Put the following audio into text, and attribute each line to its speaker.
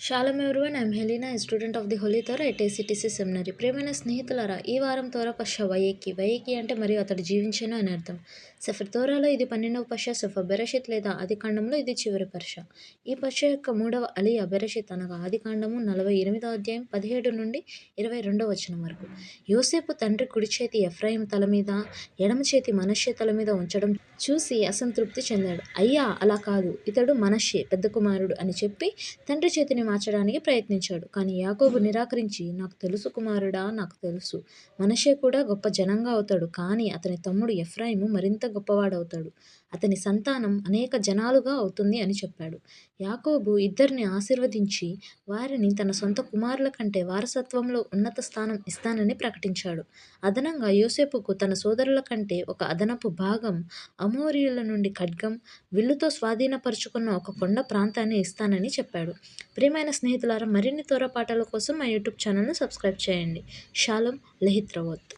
Speaker 1: Shalom everyone, I am Helena, a student of the holy Torah at ACTC seminary. ప్రియమైన స్నేహితులారా, ఈ వారం తోరా పష వయేకి అంటే మరియు అతడు జీవించెను అని అర్థం. సెఫర్ తోరాలో ఇది 12వ పష, సెఫర్ బెరషిత్ లేదా ఆదికాండంలో ఇది చివరి పష. ఈ పష యొక్క మూడవ అలియా బెరషిత్ అనగా ఆదికాండము 48వ అధ్యాయం 17 నుండి 22వ వచనం వరకు. యోసేపు తండ్రి కుడి చేతి ఎఫ్రాయిం తల మీద, ఎడమ చేతి మనష్షే తల మీద ఉంచడం చూసి అసంతృప్తి చెందాడు. అయ్యా, అలా కాదు, ఇతడు మనష్షే పెద్ద కుమారుడు అని చెప్పి తండ్రి చేతిని మార్చడానికి ప్రయత్నించాడు. కానీ యాకోబు నిరాకరించి, నాకు తెలుసు కుమారుడా, నాకు తెలుసు, మనష్షే కూడా గొప్ప జనంగా అవుతాడు, కానీ అతని తమ్ముడు ఎఫ్రాయిము మరింత గొప్పవాడవుతాడు, అతని సంతానం అనేక జనాలుగా అవుతుంది అని చెప్పాడు. యాకోబు ఇద్దరిని ఆశీర్వదించి వారిని తన సొంత కుమారుల కంటే వారసత్వంలో ఉన్నత స్థానం ఇస్తానని ప్రకటించాడు. అదనంగా యోసేపుకు తన సోదరుల కంటే ఒక అదనపు భాగం, అమోరీయుల నుండి ఖడ్గం, విల్లుతో స్వాధీనపరుచుకున్న ఒక కొండ ప్రాంతాన్ని ఇస్తానని చెప్పాడు. ప్రియమైన స్నేహితులారా, మరిన్ని తోరా పాఠాల కోసం మా యూట్యూబ్ ఛానల్ను సబ్స్క్రైబ్ చేయండి. షాలోమ్ లెహిత్రవోత్.